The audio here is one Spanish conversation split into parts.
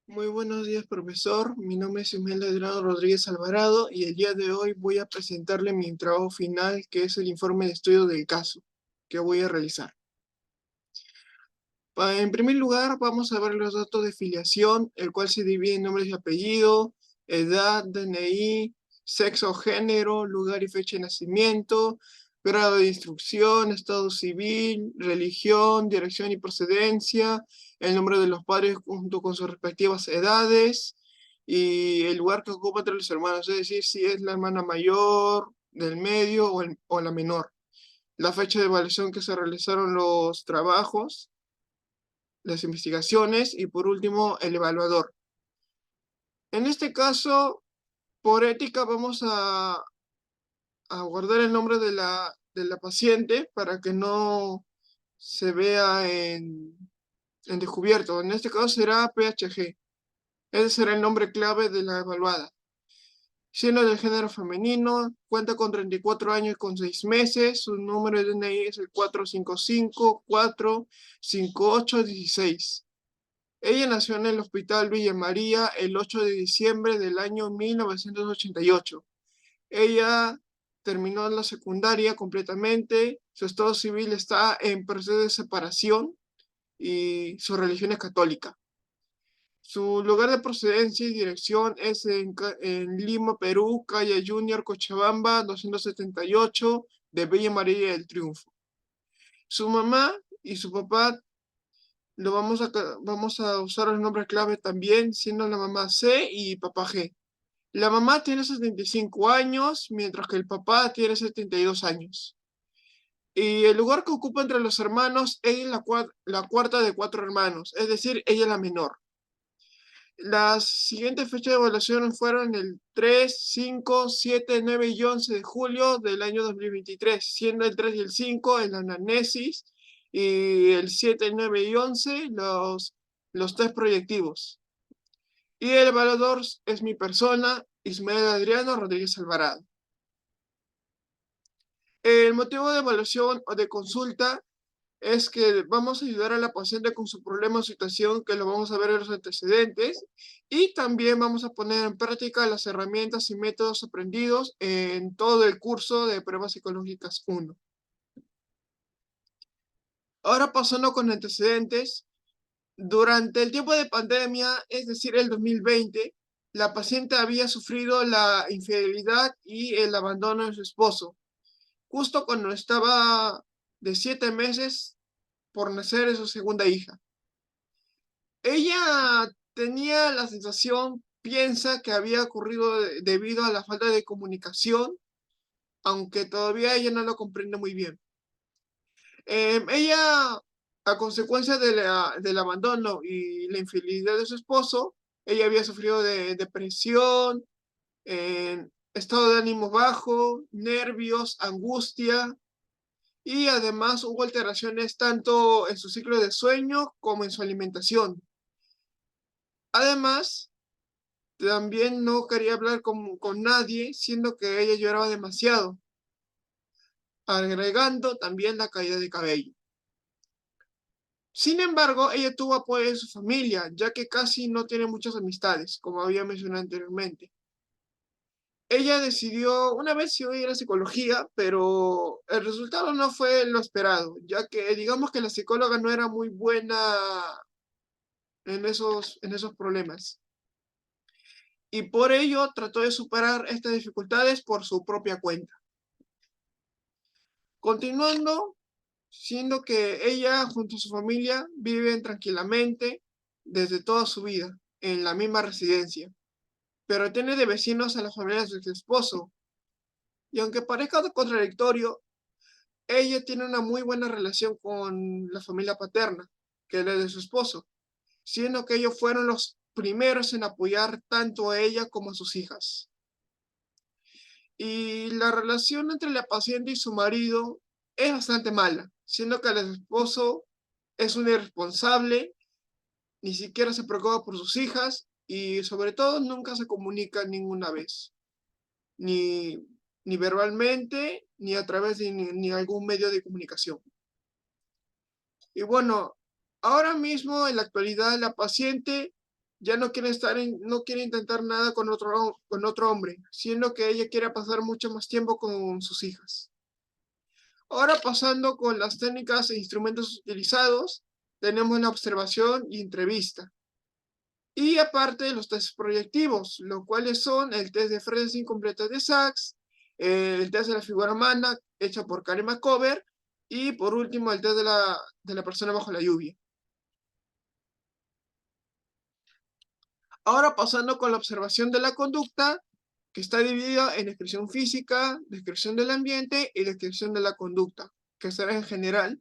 Muy buenos días, profesor. Mi nombre es Ismael Adrado Rodríguez Alvarado y el día de hoy voy a presentarle mi trabajo final, que es el informe de estudio del caso que voy a realizar. En primer lugar, vamos a ver los datos de filiación, el cual se divide en nombres y apellido, edad, DNI, sexo o género, lugar y fecha de nacimiento, grado de instrucción, estado civil, religión, dirección y procedencia, el nombre de los padres junto con sus respectivas edades y el lugar que ocupa entre los hermanos, es decir, si es la hermana mayor, del medio o la menor. La fecha de evaluación que se realizaron los trabajos, las investigaciones y por último el evaluador. En este caso, por ética vamos a guardar el nombre de la paciente para que no se vea en descubierto. En este caso será PHG. Ese será el nombre clave de la evaluada. Siendo del género femenino, cuenta con 34 años y con 6 meses. Su número de DNI es el 455-458-16. Ella nació en el Hospital Villa María el 8 de diciembre del año 1988. Ella terminó la secundaria completamente. Su estado civil está en proceso de separación y su religión es católica. Su lugar de procedencia y dirección es en Lima, Perú, calle Junior, Cochabamba, 278 de Villa María del Triunfo. Su mamá y su papá vamos a usar los nombres clave también, siendo la mamá C y papá G. La mamá tiene 75 años, mientras que el papá tiene 72 años. Y el lugar que ocupa entre los hermanos, ella es la cuarta de 4 hermanos, es decir, ella es la menor. Las siguientes fechas de evaluación fueron el 3, 5, 7, 9 y 11 de julio del año 2023, siendo el 3 y el 5 el anamnesis y el 7, 9 y 11 los test proyectivos. Y el evaluador es mi persona, Ismael Adriano Rodríguez Alvarado. El motivo de evaluación o de consulta es que vamos a ayudar a la paciente con su problema o situación, que lo vamos a ver en los antecedentes, y también vamos a poner en práctica las herramientas y métodos aprendidos en todo el curso de pruebas psicológicas 1. Ahora pasando con antecedentes, durante el tiempo de pandemia, es decir, el 2020, la paciente había sufrido la infidelidad y el abandono de su esposo, justo cuando estaba de 7 meses por nacer su segunda hija. Ella tenía la sensación, piensa que había ocurrido debido a la falta de comunicación, aunque todavía ella no lo comprende muy bien. Ella, a consecuencia del abandono y la infidelidad de su esposo, ella había sufrido de depresión, estado de ánimo bajo, nervios, angustia, y además hubo alteraciones tanto en su ciclo de sueño como en su alimentación. Además, también no quería hablar con nadie, siendo que ella lloraba demasiado, agregando también la caída de cabello. Sin embargo, ella tuvo apoyo de su familia, ya que casi no tiene muchas amistades, como había mencionado anteriormente. Ella decidió, una vez iba a ir a psicología, pero el resultado no fue lo esperado, ya que digamos que la psicóloga no era muy buena en esos problemas. Y por ello trató de superar estas dificultades por su propia cuenta. Continuando, siendo que ella junto a su familia viven tranquilamente desde toda su vida en la misma residencia, pero tiene de vecinos a las familias de su esposo. Y aunque parezca contradictorio, ella tiene una muy buena relación con la familia paterna, que es la de su esposo, siendo que ellos fueron los primeros en apoyar tanto a ella como a sus hijas. Y la relación entre la paciente y su marido es bastante mala, siendo que el esposo es un irresponsable, ni siquiera se preocupa por sus hijas y sobre todo nunca se comunica ninguna vez, ni, ni verbalmente, ni a través de ni algún medio de comunicación. Y bueno, ahora mismo en la actualidad la paciente Ya no quiere no quiere intentar nada con otro hombre, siendo que ella quiere pasar mucho más tiempo con sus hijas. Ahora pasando con las técnicas e instrumentos utilizados, tenemos la observación y entrevista. Y aparte los test proyectivos, los cuales son el test de frases incompletas de Sachs, el test de la figura humana hecho por Karen McCover, y por último el test de la persona bajo la lluvia. Ahora pasando con la observación de la conducta, que está dividida en descripción física, descripción del ambiente y descripción de la conducta, que será en general,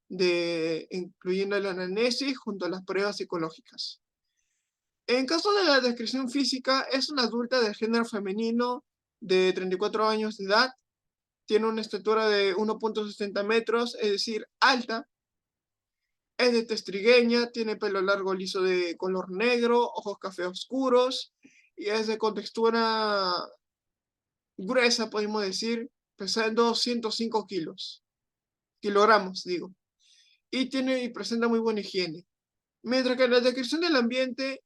incluyendo la anamnesis junto a las pruebas psicológicas. En caso de la descripción física, es una adulta de género femenino de 34 años de edad, tiene una estatura de 1.60 metros, es decir, alta, es de tez trigueña, tiene pelo largo liso de color negro, ojos café oscuros, y es de contextura gruesa, podemos decir, pesando 105 kilogramos, digo, y presenta muy buena higiene. Mientras que en la descripción del ambiente,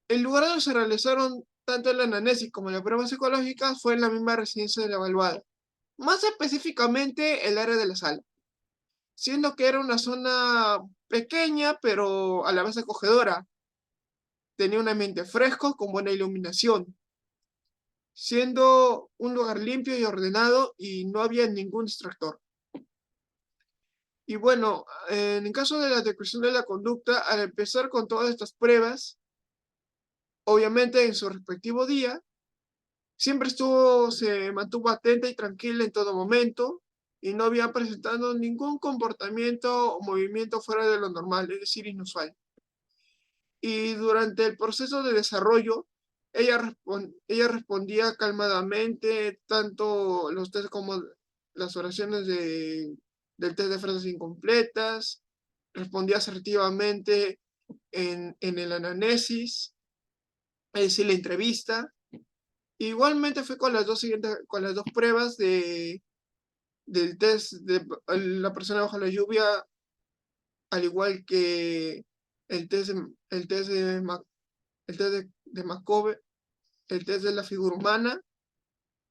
el lugar donde se realizaron tanto la anamnesis como la prueba psicológica fue en la misma residencia de la evaluada, más específicamente el área de la sala, siendo que era una zona pequeña pero a la vez acogedora. Tenía un ambiente fresco con buena iluminación, siendo un lugar limpio y ordenado y no había ningún distractor. Y bueno, en el caso de la descripción de la conducta, al empezar con todas estas pruebas, obviamente en su respectivo día, siempre se mantuvo atenta y tranquila en todo momento y no había presentado ningún comportamiento o movimiento fuera de lo normal, es decir, inusual. Y durante el proceso de desarrollo, ella respondía calmadamente tanto los test como las oraciones del test de frases incompletas, respondía asertivamente en el anamnesis, es decir, la entrevista. Igualmente fue con las dos pruebas del test de la persona bajo la lluvia, al igual que el test, el test de, el test de McCover, el test de la figura humana,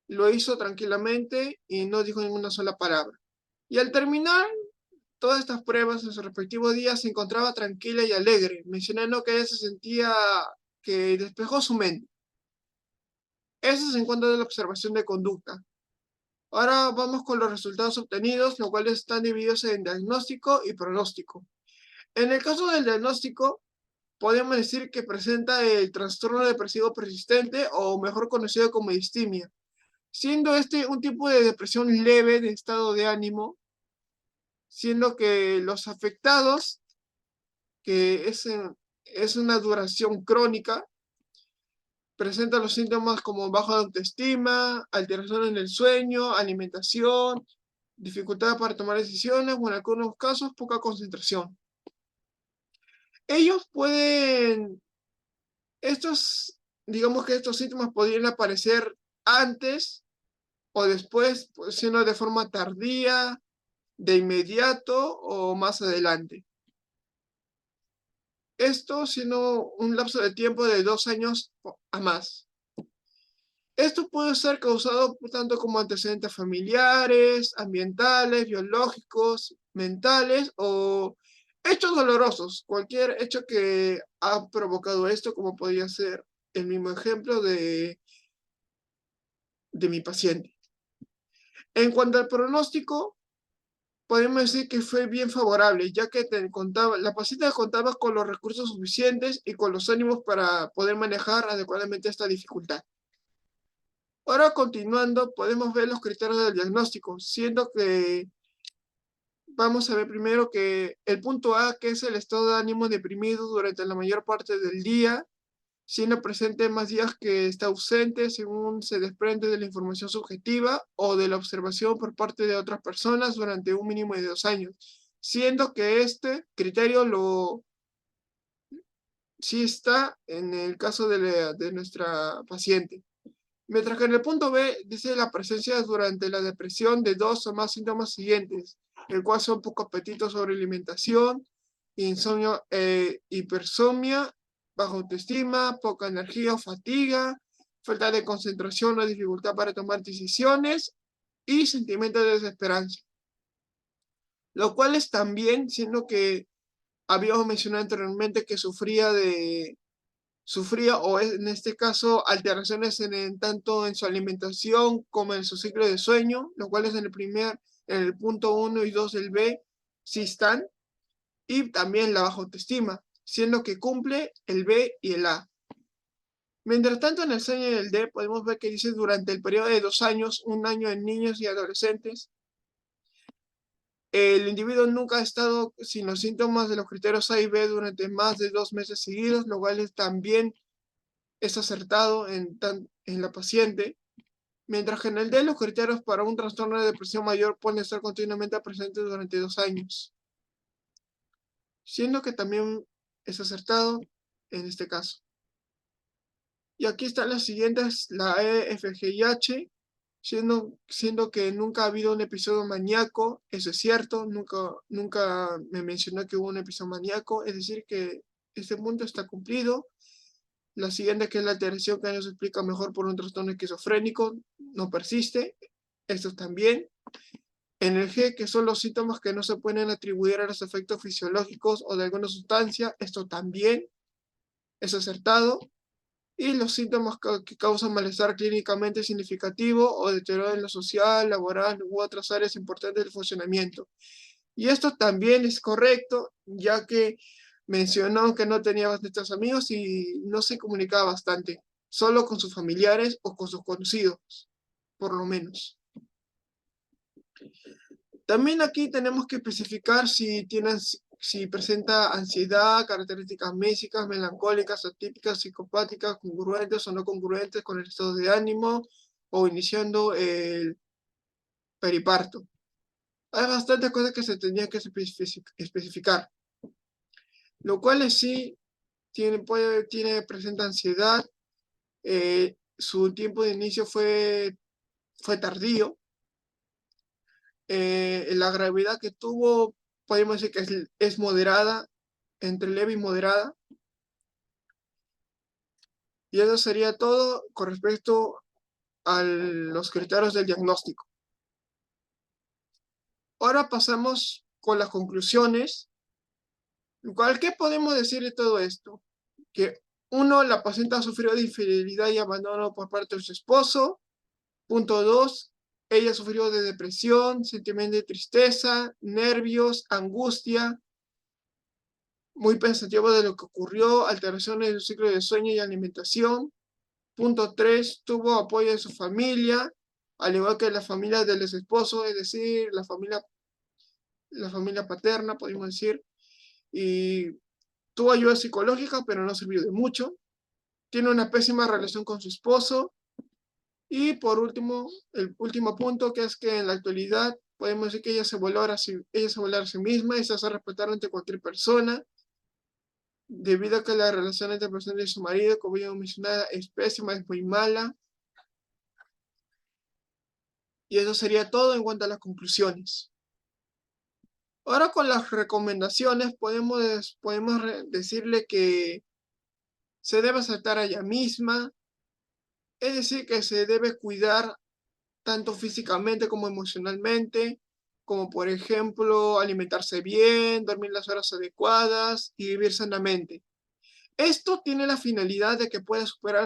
lo hizo tranquilamente y no dijo ninguna sola palabra. Y al terminar todas estas pruebas en su respectivo día se encontraba tranquila y alegre, mencionando que ella se sentía que despejó su mente. Eso se encuentra de la observación de conducta. Ahora vamos con los resultados obtenidos, los cuales están divididos en diagnóstico y pronóstico. En el caso del diagnóstico, podemos decir que presenta el trastorno depresivo persistente o mejor conocido como distimia, siendo este un tipo de depresión leve de estado de ánimo, siendo que los afectados, que es una duración crónica, presenta los síntomas como baja autoestima, alteración en el sueño, alimentación, dificultad para tomar decisiones o en algunos casos poca concentración. Ellos pueden, digamos que estos síntomas podrían aparecer antes o después, pues, siendo de forma tardía, de inmediato o más adelante. Esto siendo un lapso de tiempo de 2 años a más. Esto puede ser causado tanto como antecedentes familiares, ambientales, biológicos, mentales o hechos dolorosos. Cualquier hecho que ha provocado esto, como podría ser el mismo ejemplo de mi paciente. En cuanto al pronóstico, podemos decir que fue bien favorable, ya que la paciente contaba con los recursos suficientes y con los ánimos para poder manejar adecuadamente esta dificultad. Ahora continuando, podemos ver los criterios del diagnóstico, siendo que vamos a ver primero que el punto A, que es el estado de ánimo deprimido durante la mayor parte del día, siendo presente más días que está ausente según se desprende de la información subjetiva o de la observación por parte de otras personas durante un mínimo de 2 años, siendo que este criterio sí está en el caso de nuestra paciente. Mientras que en el punto B dice la presencia durante la depresión de 2 o más síntomas siguientes, el cual son poco apetito sobre alimentación, insomnio, hipersomnia baja autoestima, poca energía o fatiga, falta de concentración o dificultad para tomar decisiones y sentimiento de desesperanza. Lo cual es también, siendo que habíamos mencionado anteriormente que sufría o en este caso alteraciones tanto en su alimentación como en su ciclo de sueño, lo cual es en el punto 1 y 2 del B, sí están, y también la baja autoestima, siendo que cumple el B y el A. Mientras tanto, en el sueño y el D podemos ver que dice durante el periodo de 2 años, 1 año en niños y adolescentes, el individuo nunca ha estado sin los síntomas de los criterios A y B durante más de 2 meses seguidos, lo cual también es acertado en la paciente, mientras que en el D los criterios para un trastorno de depresión mayor pueden estar continuamente presentes durante 2 años, siendo que también es acertado en este caso. Y aquí están las siguientes, la E, F, G y H, siendo que nunca ha habido un episodio maníaco, eso es cierto, nunca me mencionó que hubo un episodio maníaco, es decir que este punto está cumplido. La siguiente, que es la alteración que nos explica mejor por un trastorno esquizofrénico, no persiste, esto también. En el G, que son los síntomas que no se pueden atribuir a los efectos fisiológicos o de alguna sustancia, esto también es acertado. Y los síntomas que causan malestar clínicamente significativo o deterioro en lo social, laboral u otras áreas importantes del funcionamiento. Y esto también es correcto, ya que mencionó que no tenía bastantes amigos y no se comunicaba bastante, solo con sus familiares o con sus conocidos, por lo menos. También aquí tenemos que especificar si presenta ansiedad, características físicas, melancólicas, atípicas, psicopáticas, congruentes o no congruentes con el estado de ánimo o iniciando el periparto. Hay bastantes cosas que se tendrían que especificar, lo cual sí presenta ansiedad, su tiempo de inicio fue tardío, la gravedad que tuvo, podemos decir que es moderada, entre leve y moderada. Y eso sería todo con respecto a los criterios del diagnóstico. Ahora pasamos con las conclusiones. ¿Qué podemos decir de todo esto? Que 1, la paciente ha sufrido de infidelidad y abandono por parte de su esposo. Punto 2, ella sufrió de depresión, sentimiento de tristeza, nervios, angustia, muy pensativo de lo que ocurrió, alteraciones de su ciclo de sueño y alimentación. Punto 3, tuvo apoyo de su familia, al igual que la familia del ex esposo, es decir, la familia paterna, podemos decir, y tuvo ayuda psicológica, pero no sirvió de mucho. Tiene una pésima relación con su esposo. Y por último, el último punto, que es que en la actualidad podemos decir que ella se valora a sí misma y se hace respetar ante cualquier persona, debido a que la relación entre persona y su marido, como ya mencionaba, es pésima, es muy mala. Y eso sería todo en cuanto a las conclusiones. Ahora con las recomendaciones podemos decirle que se debe aceptar a ella misma, es decir, que se debe cuidar tanto físicamente como emocionalmente, como por ejemplo alimentarse bien, dormir las horas adecuadas y vivir sanamente. Esto tiene la finalidad de que pueda superar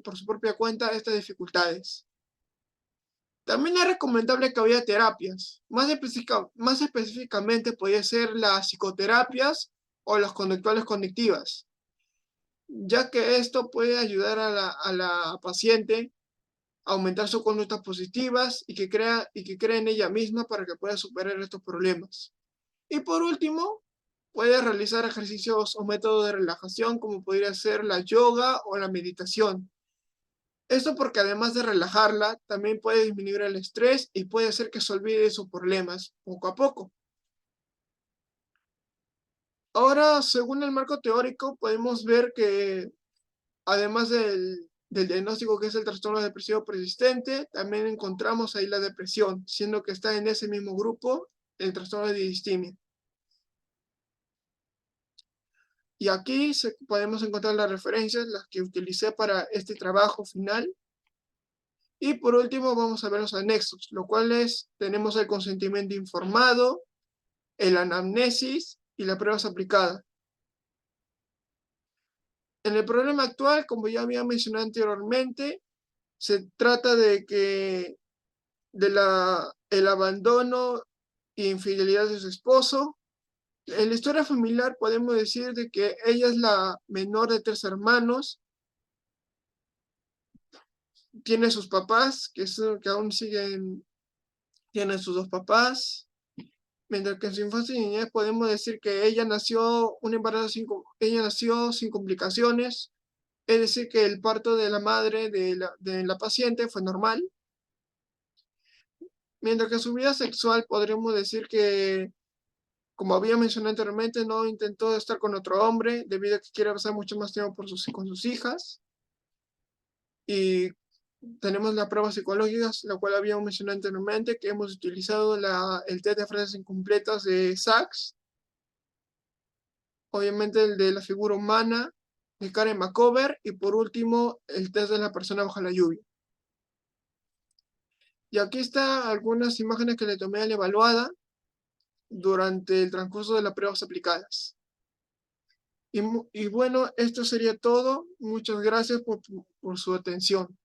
por su propia cuenta estas dificultades. También es recomendable que haya terapias. Más específicamente puede ser las psicoterapias o las conductuales cognitivas, ya que esto puede ayudar a la paciente a aumentar sus conductas positivas y que crea en ella misma para que pueda superar estos problemas. Y por último, puede realizar ejercicios o métodos de relajación como podría ser la yoga o la meditación. Esto porque además de relajarla, también puede disminuir el estrés y puede hacer que se olvide de sus problemas poco a poco. Ahora, según el marco teórico, podemos ver que además del diagnóstico que es el trastorno depresivo persistente, también encontramos ahí la depresión, siendo que está en ese mismo grupo el trastorno de distimia. Y aquí podemos encontrar las referencias, las que utilicé para este trabajo final. Y por último vamos a ver los anexos, lo cual es, tenemos el consentimiento informado, el anamnesis y las pruebas aplicadas. En el problema actual, como ya había mencionado anteriormente, se trata de que el abandono e infidelidad de su esposo. En la historia familiar podemos decir de que ella es la menor de 3 hermanos, tiene sus papás, que aún siguen, tienen sus 2 papás, mientras que en su infancia y niñez podemos decir que ella nació un embarazo ella nació sin complicaciones, es decir, que el parto de la madre de la paciente fue normal, mientras que su vida sexual podríamos decir que, como había mencionado anteriormente, no intentó estar con otro hombre debido a que quiere pasar mucho más tiempo con sus hijas. Y tenemos las pruebas psicológicas, la cual habíamos mencionado anteriormente, que hemos utilizado el test de frases incompletas de Sachs, obviamente el de la figura humana de Karen McCover y por último el test de la persona bajo la lluvia. Y aquí están algunas imágenes que le tomé a la evaluada durante el transcurso de las pruebas aplicadas. Y bueno, esto sería todo. Muchas gracias por su atención.